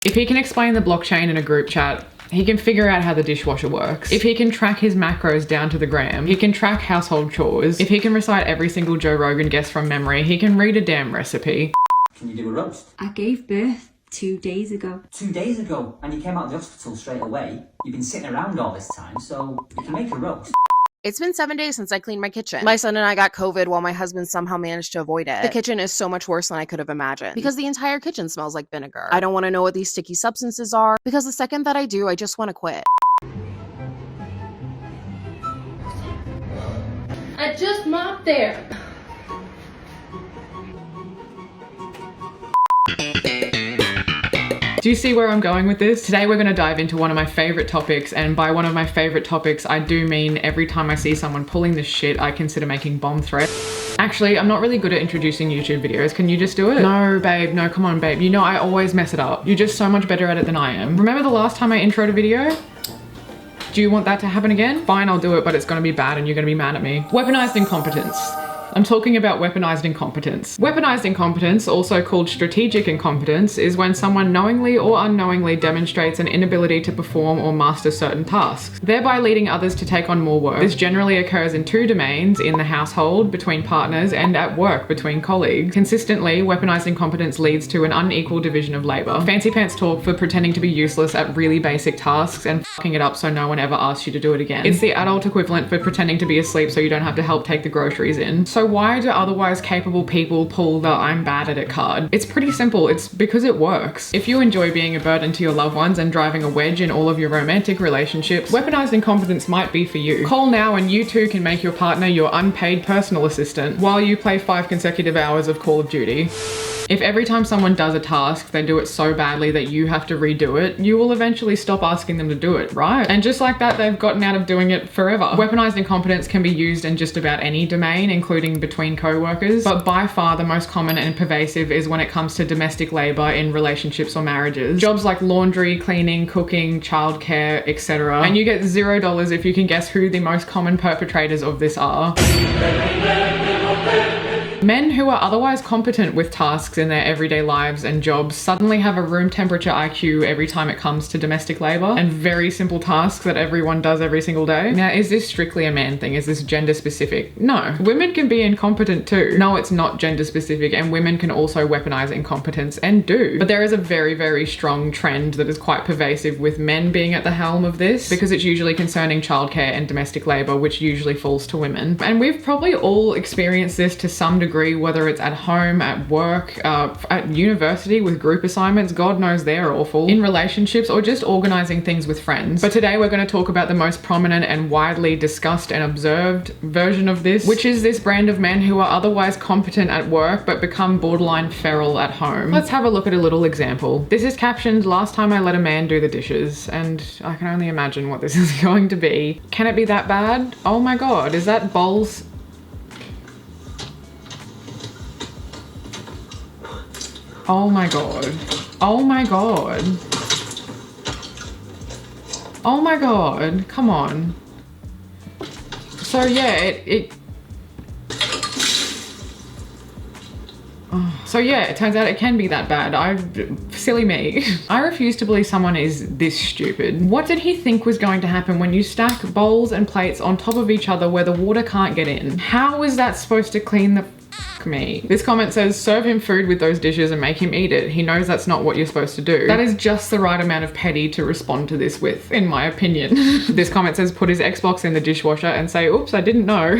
If he can explain the blockchain in a group chat, he can figure out how the dishwasher works. If he can track his macros down to the gram, he can track household chores. If he can recite every single Joe Rogan guest from memory, he can read a damn recipe. Can you do a roast? I gave birth 2 days ago. 2 days ago? And you came out of the hospital straight away? You've been sitting around all this time, so you can make a roast. It's been 7 days since I cleaned my kitchen. My son and I got COVID while my husband somehow managed to avoid it. The kitchen is so much worse than I could have imagined because the entire kitchen smells like vinegar. I don't want to know what these sticky substances are because the second that I do, I just want to quit. I just mopped there. Do you see where I'm going with this? Today we're gonna dive into one of my favorite topics, and by one of my favorite topics, I do mean every time I see someone pulling this shit, I consider making bomb threats. Actually, I'm not really good at introducing YouTube videos. Can you just do it? No, babe, no, come on, babe. You know I always mess it up. You're just so much better at it than I am. Remember the last time I introed a video? Do you want that to happen again? Fine, I'll do it, but it's gonna be bad and you're gonna be mad at me. Weaponized incompetence. I'm talking about weaponized incompetence. Weaponized incompetence, also called strategic incompetence, is when someone knowingly or unknowingly demonstrates an inability to perform or master certain tasks, thereby leading others to take on more work. This generally occurs in 2 domains: in the household, between partners, and at work, between colleagues. Consistently, weaponized incompetence leads to an unequal division of labor. Fancy pants talk for pretending to be useless at really basic tasks and fucking it up so no one ever asks you to do it again. It's the adult equivalent for pretending to be asleep so you don't have to help take the groceries in. So why do otherwise capable people pull the I'm bad at it card? It's pretty simple. It's because it works. If you enjoy being a burden to your loved ones and driving a wedge in all of your romantic relationships, weaponized incompetence might be for you. Call now and you too can make your partner your unpaid personal assistant while you play 5 consecutive hours of Call of Duty. If every time someone does a task, they do it so badly that you have to redo it, you will eventually stop asking them to do it, right? And just like that, they've gotten out of doing it forever. Weaponized incompetence can be used in just about any domain, including between co-workers, but by far the most common and pervasive is when it comes to domestic labor in relationships or marriages. Jobs like laundry, cleaning, cooking, childcare, etc. And you get $0 if you can guess who the most common perpetrators of this are. Men who are otherwise competent with tasks in their everyday lives and jobs suddenly have a room temperature IQ every time it comes to domestic labor and very simple tasks that everyone does every single day. Now, is this strictly a man thing? Is this gender specific? No. Women can be incompetent too. No, it's not gender specific, and women can also weaponize incompetence and do. But there is a very, very strong trend that is quite pervasive with men being at the helm of this because it's usually concerning childcare and domestic labor, which usually falls to women. And we've probably all experienced this to some degree, whether it's at home, at work, at university with group assignments, God knows they're awful, in relationships, or just organizing things with friends. But today we're going to talk about the most prominent and widely discussed and observed version of this, which is this brand of men who are otherwise competent at work but become borderline feral at home. Let's have a look at a little example. This is captioned, "Last time I let a man do the dishes," and I can only imagine what this is going to be. Can it be that bad? Oh my God, is that bowls? Oh my God. Oh my God. Oh my God. Come on. So yeah, So yeah, it turns out it can be that bad. Silly me. I refuse to believe someone is this stupid. What did he think was going to happen when you stack bowls and plates on top of each other where the water can't get in? How is that supposed to clean the me? This comment says, serve him food with those dishes and make him eat it. He knows that's not what you're supposed to do. That is just the right amount of petty to respond to this with, in my opinion. This comment says, put his Xbox in the dishwasher and say, oops, I didn't know.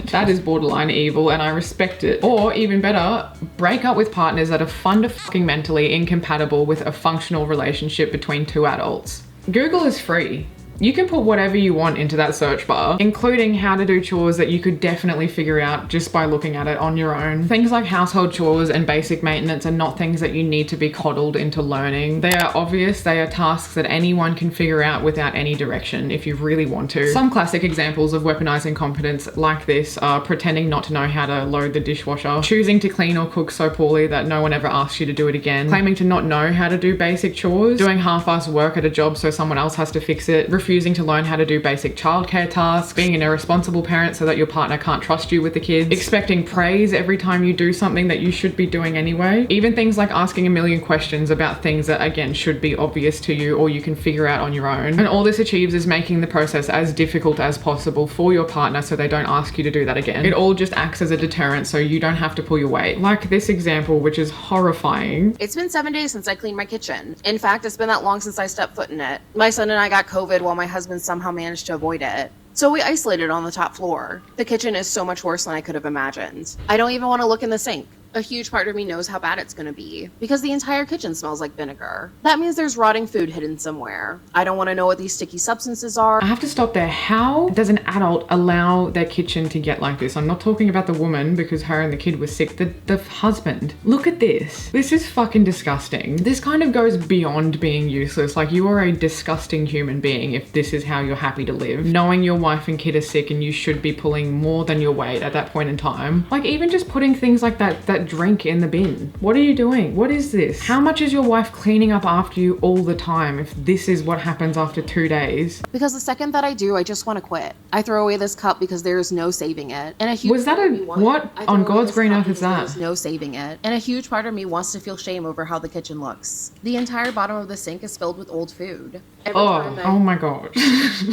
That is borderline evil and I respect it. Or even better, break up with partners that are fundamentally incompatible with a functional relationship between 2 adults. Google is free. You can put whatever you want into that search bar, including how to do chores that you could definitely figure out just by looking at it on your own. Things like household chores and basic maintenance are not things that you need to be coddled into learning. They are obvious, they are tasks that anyone can figure out without any direction if you really want to. Some classic examples of weaponized incompetence like this are pretending not to know how to load the dishwasher, choosing to clean or cook so poorly that no one ever asks you to do it again, claiming to not know how to do basic chores, doing half-assed work at a job so someone else has to fix it, refusing refusing to learn how to do basic childcare tasks, being an irresponsible parent so that your partner can't trust you with the kids, expecting praise every time you do something that you should be doing anyway, even things like asking a million questions about things that again should be obvious to you or you can figure out on your own. And all this achieves is making the process as difficult as possible for your partner so they don't ask you to do that again. It all just acts as a deterrent so you don't have to pull your weight. Like this example, which is horrifying. It's been 7 days since I cleaned my kitchen. In fact, it's been that long since I stepped foot in it. My son and I got COVID while my husband somehow managed to avoid it. So we isolated on the top floor. The kitchen is so much worse than I could have imagined. I don't even want to look in the sink. A huge part of me knows how bad it's gonna be because the entire kitchen smells like vinegar. That means there's rotting food hidden somewhere. I don't want to know what these sticky substances are. I have to stop there. How does an adult allow their kitchen to get like this? I'm not talking about the woman because her and the kid were sick. The husband. Look at this. This is fucking disgusting. This kind of goes beyond being useless. Like you are a disgusting human being if this is how you're happy to live. Knowing your wife and kid are sick and you should be pulling more than your weight at that point in time. Like even just putting things like that drink in the bin. What are you doing? What is this? How much is your wife cleaning up after you all the time if this is what happens after 2 days? Because the second that I do, I just want to quit. I throw away this cup because there is no saving it. And a huge Was that part a of me wants- what I throw on away God's this green cup earth is because that? There's no saving it. And a huge part of me wants to feel shame over how the kitchen looks. The entire bottom of the sink is filled with old food. Every time Oh my god.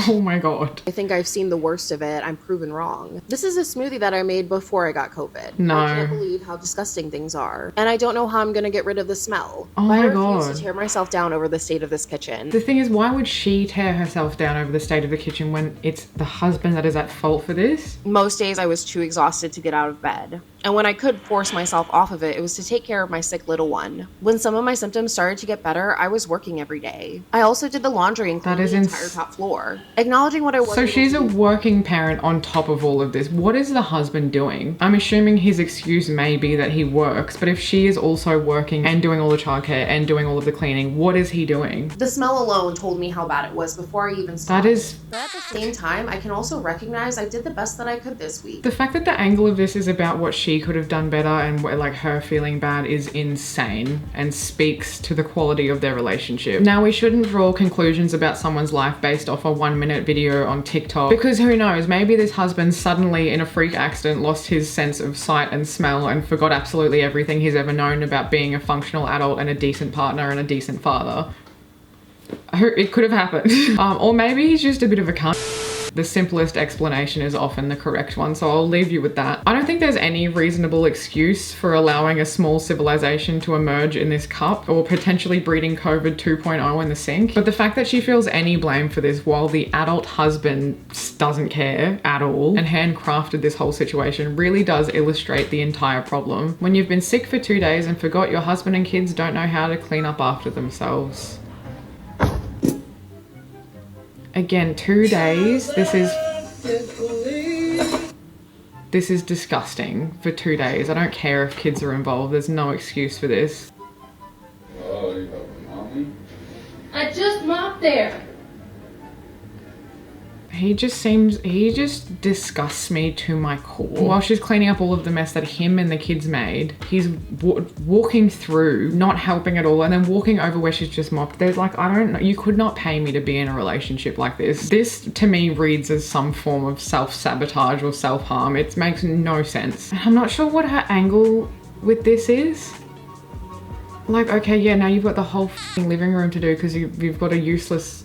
Oh my god. I think I've seen the worst of it. I'm proven wrong. This is a smoothie that I made before I got COVID. No. I can't believe how disgusting things are. And I don't know how I'm gonna get rid of the smell. Oh But my I refuse God. to tear myself down over the state of this kitchen. The thing is, why would she tear herself down over the state of the kitchen when it's the husband that is at fault for this? Most days I was too exhausted to get out of bed. And when I could force myself off of it, it was to take care of my sick little one. When some of my symptoms started to get better, I was working every day. I also did the laundry and cleaned That is the entire top floor. Acknowledging what I was. So she's a working parent on top of all of this. What is the husband doing? I'm assuming his excuse may be that he works, but if she is also working and doing all the childcare and doing all of the cleaning, what is he doing? The smell alone told me how bad it was before I even started. That is... But at the same time, I can also recognize I did the best that I could this week. The fact that the angle of this is about what she could have done better and like her feeling bad is insane and speaks to the quality of their relationship. Now, we shouldn't draw conclusions about someone's life based off a 1-minute video on TikTok because who knows, maybe this husband suddenly in a freak accident lost his sense of sight and smell and forgot absolutely everything he's ever known about being a functional adult and a decent partner and a decent father. It could have happened. Or maybe he's just a bit of a cunt. The simplest explanation is often the correct one, so I'll leave you with that. I don't think there's any reasonable excuse for allowing a small civilization to emerge in this cup or potentially breeding COVID 2.0 in the sink. But the fact that she feels any blame for this while the adult husband doesn't care at all and handcrafted this whole situation really does illustrate the entire problem. When you've been sick for 2 days and forgot your husband and kids don't know how to clean up after themselves. Again, 2 days, this is disgusting for 2 days. I don't care if kids are involved, there's no excuse for this. Oh, you helping mommy? I just mopped there. He just disgusts me to my core. While she's cleaning up all of the mess that him and the kids made, he's walking through, not helping at all, and then walking over where she's just mopped. There's like, I don't know, you could not pay me to be in a relationship like this. This to me reads as some form of self-sabotage or self-harm. It makes no sense. I'm not sure what her angle with this is. Like, okay, yeah, now you've got the whole living room to do because you've got a useless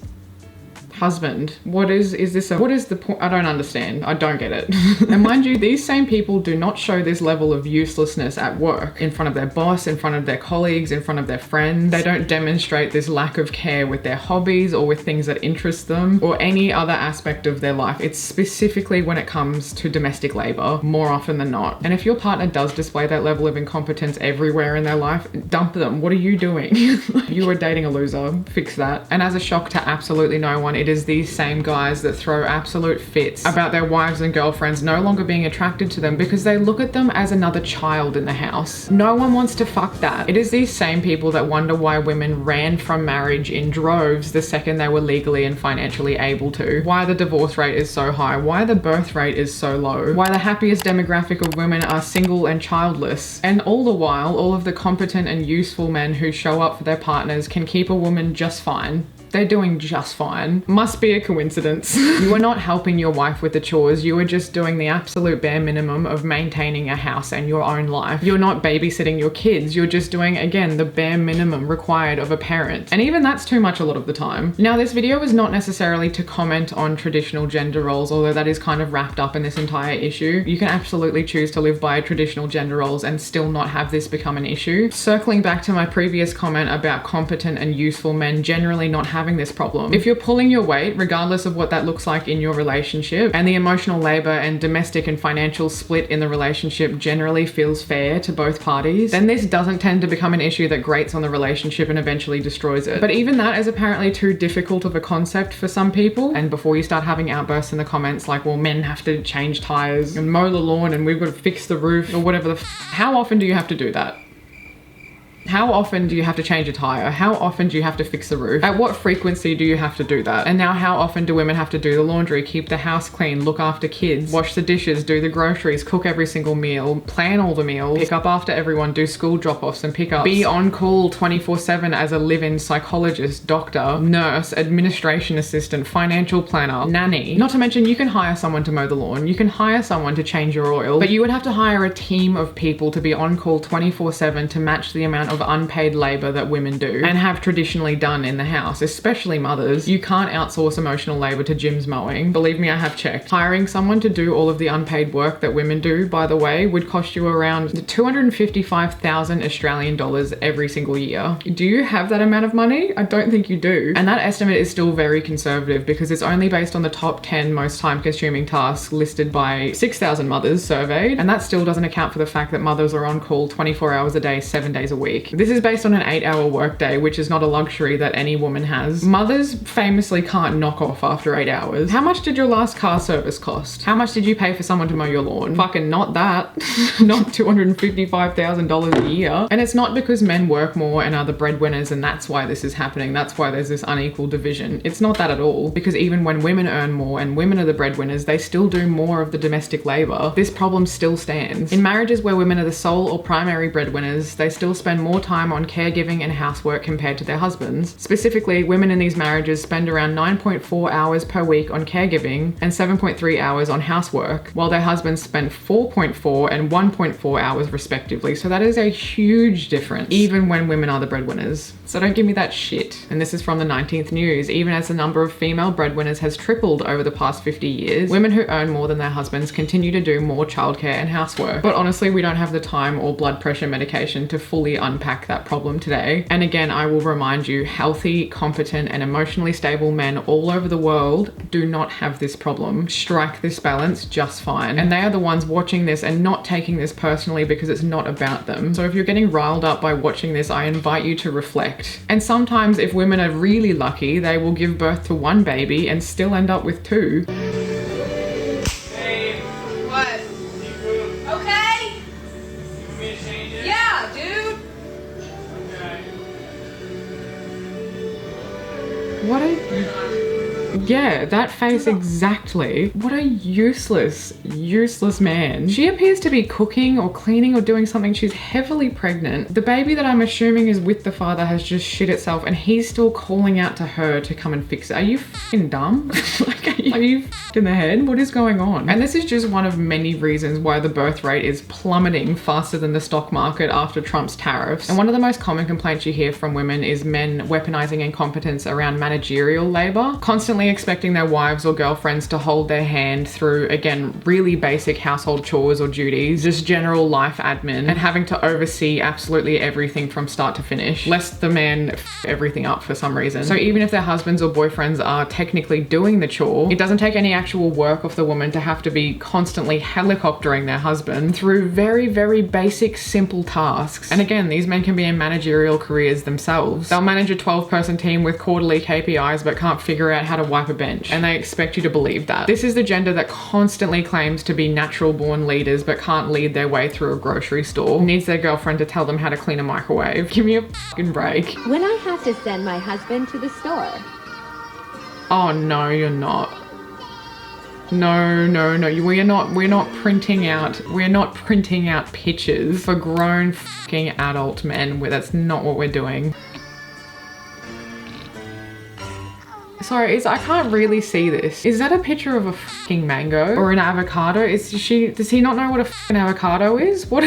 husband. What is the point? I don't understand. I don't get it. And mind you, these same people do not show this level of uselessness at work, in front of their boss, in front of their colleagues, in front of their friends. They don't demonstrate this lack of care with their hobbies or with things that interest them or any other aspect of their life. It's specifically when it comes to domestic labor, more often than not. And if your partner does display that level of incompetence everywhere in their life, dump them. What are you doing? You are dating a loser. Fix that. And as a shock to absolutely no one, it is these same guys that throw absolute fits about their wives and girlfriends no longer being attracted to them because they look at them as another child in the house. No one wants to fuck that. It is these same people that wonder why women ran from marriage in droves the second they were legally and financially able to. Why the divorce rate is so high. Why the birth rate is so low. Why the happiest demographic of women are single and childless. And all the while, all of the competent and useful men who show up for their partners can keep a woman just fine. They're doing just fine. Must be a coincidence. You are not helping your wife with the chores. You are just doing the absolute bare minimum of maintaining a house and your own life. You're not babysitting your kids. You're just doing, again, the bare minimum required of a parent. And even that's too much a lot of the time. Now, this video is not necessarily to comment on traditional gender roles, although that is kind of wrapped up in this entire issue. You can absolutely choose to live by traditional gender roles and still not have this become an issue. Circling back to my previous comment about competent and useful men generally not having this problem. If you're pulling your weight, regardless of what that looks like in your relationship, and the emotional labor and domestic and financial split in the relationship generally feels fair to both parties, then this doesn't tend to become an issue that grates on the relationship and eventually destroys it. But even that is apparently too difficult of a concept for some people. And before you start having outbursts in the comments like, well, men have to change tires and mow the lawn and we've got to fix the roof or whatever how often do you have to do that? How often do you have to change a tire? How often do you have to fix the roof? At what frequency do you have to do that? And now how often do women have to do the laundry, keep the house clean, look after kids, wash the dishes, do the groceries, cook every single meal, plan all the meals, pick up after everyone, do school drop-offs and pickups, be on call 24/7 as a live-in psychologist, doctor, nurse, administration assistant, financial planner, nanny. Not to mention you can hire someone to mow the lawn, you can hire someone to change your oil, but you would have to hire a team of people to be on call 24/7 to match the amount of unpaid labor that women do and have traditionally done in the house, especially mothers. You can't outsource emotional labor to Jim's mowing. Believe me, I have checked. Hiring someone to do all of the unpaid work that women do, by the way, would cost you around 255,000 Australian dollars every single year. Do you have that amount of money? I don't think you do. And that estimate is still very conservative because it's only based on the top 10 most time-consuming tasks listed by 6,000 mothers surveyed, and that still doesn't account for the fact that mothers are on call 24 hours a day, 7 days a week. This is based on an 8-hour workday, which is not a luxury that any woman has. Mothers famously can't knock off after 8 hours. How much did your last car service cost? How much did you pay for someone to mow your lawn? Fucking not that. Not $255,000 a year. And it's not because men work more and are the breadwinners and that's why this is happening. That's why there's this unequal division. It's not that at all. Because even when women earn more and women are the breadwinners, they still do more of the domestic labor. This problem still stands. In marriages where women are the sole or primary breadwinners, they still spend more time on caregiving and housework compared to their husbands. Specifically, women in these marriages spend around 9.4 hours per week on caregiving and 7.3 hours on housework, while their husbands spend 4.4 and 1.4 hours respectively. So that is a huge difference, even when women are the breadwinners. So don't give me that shit. And this is from the 19th News. Even as the number of female breadwinners has tripled over the past 50 years, women who earn more than their husbands continue to do more childcare and housework. But honestly, we don't have the time or blood pressure medication to fully unpack that problem today. And again, I will remind you, healthy, competent, and emotionally stable men all over the world do not have this problem. Strike this balance just fine. And they are the ones watching this and not taking this personally because it's not about them. So if you're getting riled up by watching this, I invite you to reflect. And sometimes if women are really lucky, they will give birth to one baby and still end up with 2. Hey. What? Okay. Yeah, dude. What a... Yeah, that face exactly. What a useless man. She appears to be cooking or cleaning or doing something. She's heavily pregnant. The baby that I'm assuming is with the father has just shit itself and he's still calling out to her to come and fix it. Are you f***ing dumb? Like, are you f***ed in the head? What is going on? And this is just one of many reasons why the birth rate is plummeting faster than the stock market after Trump's tariffs. And one of the most common complaints you hear from women is men weaponizing incompetence around managerial labor, constantly expecting their wives or girlfriends to hold their hand through, again, really basic household chores or duties, just general life admin, and having to oversee absolutely everything from start to finish, lest the man f everything up for some reason. So even if their husbands or boyfriends are technically doing the chore, it doesn't take any actual work off the woman to have to be constantly helicoptering their husband through very, very basic, simple tasks. And again, these men can be in managerial careers themselves. They'll manage a 12-person team with quarterly KPIs but can't figure out how to wipe a bench, and they expect you to believe that. This is the gender that constantly claims to be natural born leaders but can't lead their way through a grocery store, needs their girlfriend to tell them how to clean a microwave. Give me a fucking break. When I have to send my husband to the store. Oh no, you're not. No, we're not printing out pictures for grown fucking adult men. That's not what we're doing. Sorry, I can't really see this. Is that a picture of a fucking mango or an avocado? Does he not know what a fucking avocado is? What?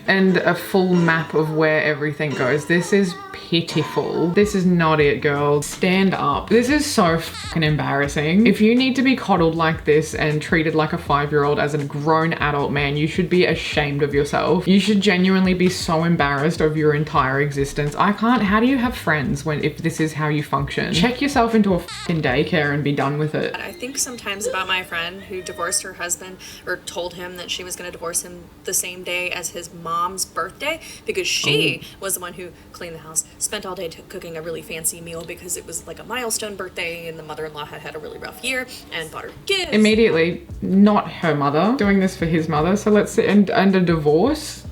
And a full map of where everything goes. This is pitiful. This is not it, girl. Stand up. This is so fucking embarrassing. If you need to be coddled like this and treated like a 5-year-old as a grown adult man, you should be ashamed of yourself. You should genuinely be so embarrassed of your entire existence. How do you have friends if this is how you function? Check yourself into a fucking daycare and be done with it. I think sometimes about my friend who divorced her husband, or told him that she was going to divorce him the same day as his mom's birthday, because she was the one who cleaned the house, spent all day cooking a really fancy meal because it was like a milestone birthday and the mother-in-law had a really rough year, and bought her gifts. Immediately, not her mother, doing this for his mother. So let's see, and a divorce,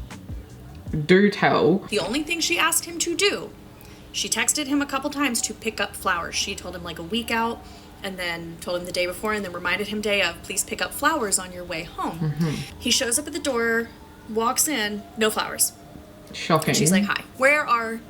do tell. The only thing she asked him to do, she texted him a couple times to pick up flowers. She told him like a week out, and then told him the day before, and then reminded him day of, please pick up flowers on your way home. He shows up at the door, walks in, no flowers. Shocking. And she's like, hi, where are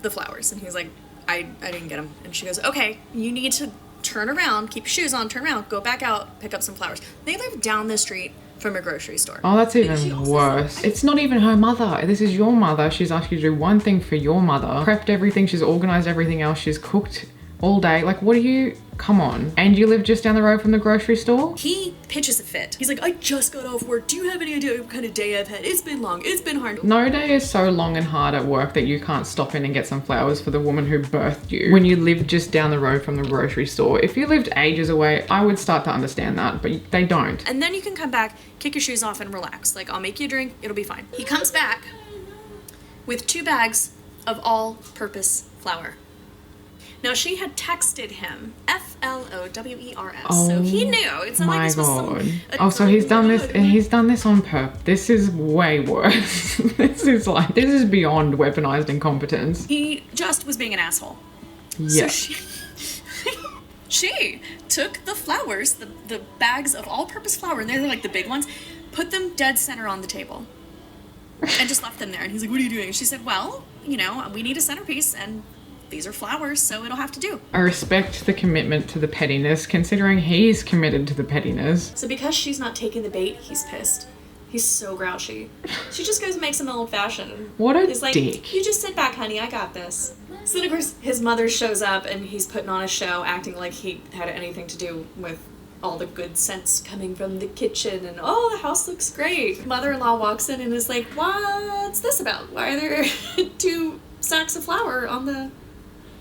the flowers? And he's like, I didn't get them. And she goes, okay, you need to turn around, keep your shoes on, turn around, go back out, pick up some flowers. They live down the street from a grocery store. Oh, that's even worse. It's not even her mother. This is your mother. She's asked you to do one thing for your mother. Prepped everything. She's organized everything else. She's cooked all day. Like, what are you... Come on. And you live just down the road from the grocery store? He pitches a fit. He's like, I just got off work. Do you have any idea what kind of day I've had? It's been long. It's been hard. No day is so long and hard at work that you can't stop in and get some flowers for the woman who birthed you when you live just down the road from the grocery store. If you lived ages away, I would start to understand that, but they don't. And then you can come back, kick your shoes off, and relax. Like, I'll make you a drink. It'll be fine. He comes back with 2 bags of all-purpose flour. Now, she had texted him FLOWERS, so he knew. It's not like this was some... So he's done this, and he's done this on purpose. This is way worse. This is beyond weaponized incompetence. He just was being an asshole. Yeah. So she took the flowers, the bags of all-purpose flour, and they were like the big ones, put them dead center on the table, and just left them there. And he's like, what are you doing? And she said, well, you know, we need a centerpiece, and these are flowers, so it'll have to do. I respect the commitment to the pettiness, considering he's committed to the pettiness. So because she's not taking the bait, he's pissed. He's so grouchy. She just goes and makes him an old fashioned. What a He's like, dick. You just sit back, honey, I got this. So then, of course, his mother shows up and he's putting on a show, acting like he had anything to do with all the good scents coming from the kitchen, and oh, the house looks great. Mother-in-law walks in and is like, what's this about? Why are there 2 sacks of flour on the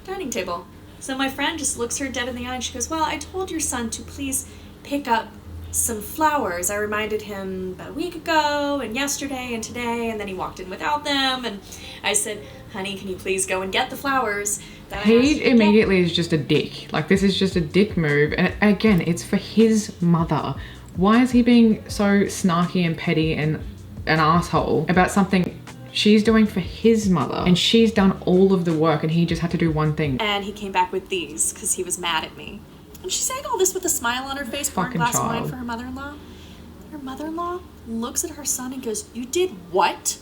dining table? So my friend just looks her dead in the eye and she goes, well, I told your son to please pick up some flowers. I reminded him about a week ago and yesterday and today, and then he walked in without them, and I said, honey, can you please go and get the flowers? He immediately is just a dick. Like, this is just a dick move, and again, it's for his mother. Why is he being so snarky and petty and an asshole about something she's doing for his mother, and she's done all of the work and he just had to do one thing? And he came back with these because he was mad at me. And she's saying all this with a smile on her face, pouring a glass of wine for her mother-in-law. Her mother-in-law looks at her son and goes, you did what?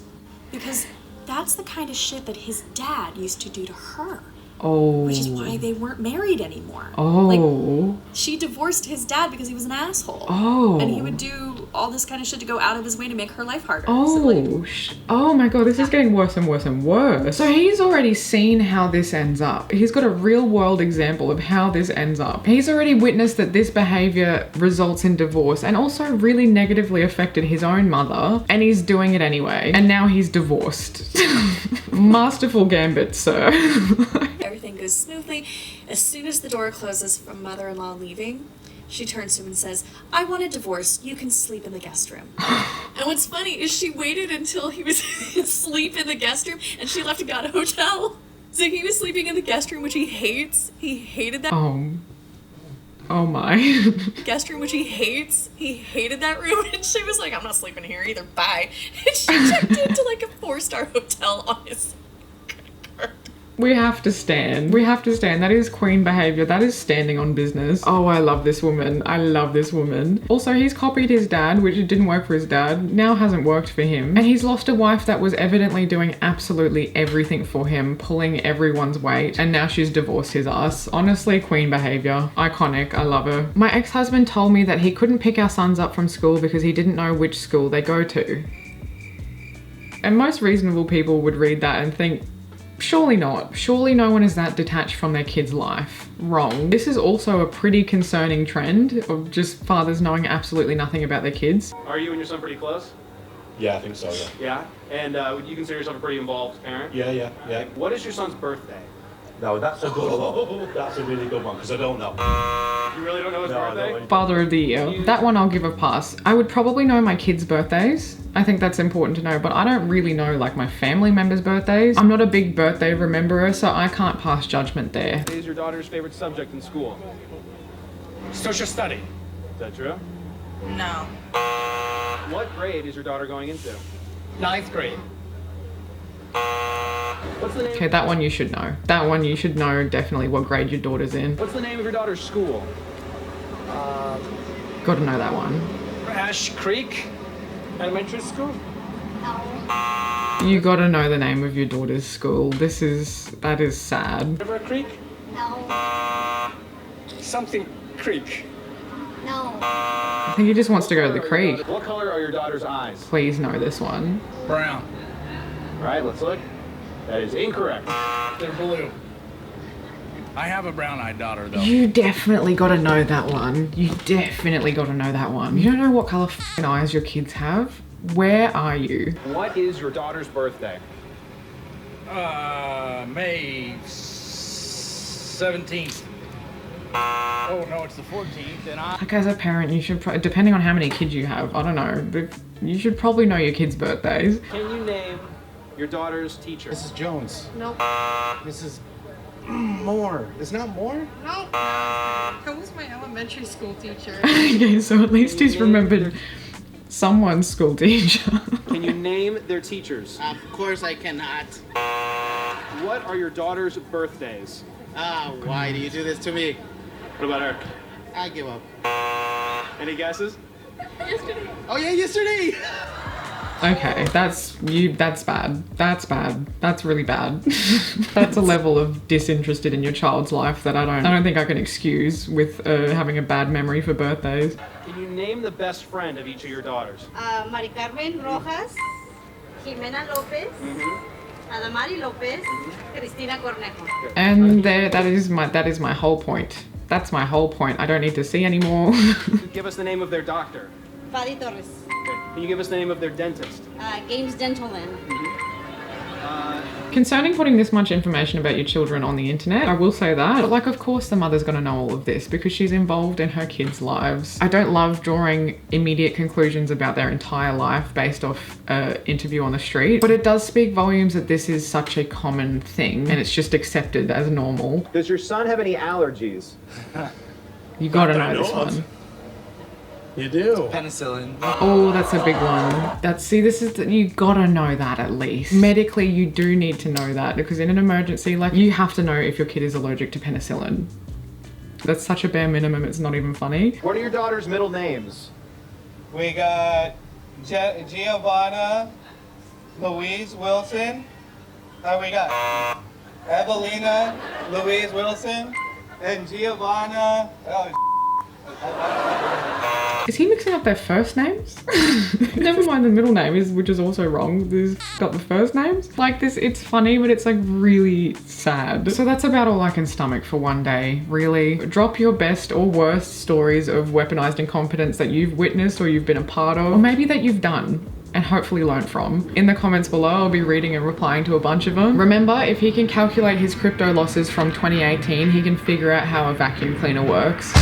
Because that's the kind of shit that his dad used to do to her. Oh. Which is why they weren't married anymore. Oh. Like, she divorced his dad because he was an asshole. Oh. And he would do all this kind of shit to go out of his way to make her life harder. Oh. Oh my god, this is getting worse and worse and worse. So he's already seen how this ends up. He's got a real world example of how this ends up. He's already witnessed that this behavior results in divorce and also really negatively affected his own mother, and he's doing it anyway. And now he's divorced. Masterful gambit, sir. Everything goes smoothly. As soon as the door closes from mother-in-law leaving, she turns to him and says, I want a divorce. You can sleep in the guest room. And what's funny is she waited until he was asleep in the guest room, and she left and got a hotel. So he was sleeping in the guest room, which he hates. He hated that. Oh my. Guest room, which he hates. He hated that room, and she was like, I'm not sleeping here either. Bye. And she checked into like a 4-star hotel on his card. We have to stand. We have to stand. That is queen behavior. That is standing on business. Oh, I love this woman. I love this woman. Also, he's copied his dad, which it didn't work for his dad. Now hasn't worked for him. And he's lost a wife that was evidently doing absolutely everything for him, pulling everyone's weight. And now she's divorced his ass. Honestly, queen behavior. Iconic. I love her. My ex-husband told me that he couldn't pick our sons up from school because he didn't know which school they go to. And most reasonable people would read that and think, surely not. Surely no one is that detached from their kid's life. Wrong. This is also a pretty concerning trend of just fathers knowing absolutely nothing about their kids. Are you and your son pretty close? Yeah, I think so, yeah. Yeah? And would you consider yourself a pretty involved parent? Yeah. What is your son's birthday? No, that's a good one. That's a really good one, because I don't know. You really don't know his birthday? Father of the year. That one I'll give a pass. I would probably know my kids' birthdays. I think that's important to know, but I don't really know like my family members' birthdays. I'm not a big birthday rememberer, so I can't pass judgment there. What is your daughter's favorite subject in school? Social study. Is that true? No. What grade is your daughter going into? 9th grade. What's the name? Okay, that one you should know. That one you should know definitely what grade your daughter's in. What's the name of your daughter's school? Gotta know that one. Ash Creek Elementary School. You gotta know the name of your daughter's school. That is sad. River Creek? No. Something Creek. No. I think he just wants to go to the creek. What color are your daughter's eyes? Please know this one. Brown. All right, let's look. That is incorrect. They're blue. I have a brown-eyed daughter, though. You definitely gotta know that one. You definitely gotta know that one. You don't know what color f***ing eyes your kids have? Where are you? What is your daughter's birthday? May 17th. Oh, no, it's the 14th, and Like as a parent, you should, depending on how many kids you have, I don't know, but you should probably know your kids' birthdays. Can you name your daughter's teacher? Mrs. Jones. Nope. Mrs. Moore. It's not Moore? No. Who was my elementary school teacher? Okay, so at least he's remembered someone's school teacher. Can you name their teachers? Of course I cannot. What are your daughter's birthdays? Why do you do this to me? What about her? I give up. Any guesses? Yesterday. Oh yeah, yesterday! Okay, that's bad. That's bad. That's really bad. That's a level of disinterested in your child's life that I don't think I can excuse with having a bad memory for birthdays. Can you name the best friend of each of your daughters? Mari Carmen Rojas, Jimena Lopez, Adamari Lopez, Cristina Cornejo. And that is my whole point. That's my whole point. I don't need to see anymore. Give us the name of their doctor. Fadi Torres. Okay. Can you give us the name of their dentist? Games Dentalman. Concerning putting this much information about your children on the internet, I will say that. But like, of course the mother's gonna know all of this because she's involved in her kids' lives. I don't love drawing immediate conclusions about their entire life based off an interview on the street, but it does speak volumes that this is such a common thing and it's just accepted as normal. Does your son have any allergies? You gotta know this one. You do. Penicillin. Oh, that's a big one. You gotta know that at least. Medically, you do need to know that because in an emergency, like you have to know if your kid is allergic to penicillin. That's such a bare minimum, it's not even funny. What are your daughter's middle names? We got Giovanna Louise Wilson. We got Evelina Louise Wilson and Giovanna. Is he mixing up their first names? Never mind the middle name, which is also wrong. This got the first names. Like this, it's funny, but it's like really sad. So that's about all I can stomach for one day, really. Drop your best or worst stories of weaponized incompetence that you've witnessed or you've been a part of, or maybe that you've done and hopefully learned from. In the comments below, I'll be reading and replying to a bunch of them. Remember, if he can calculate his crypto losses from 2018, he can figure out how a vacuum cleaner works.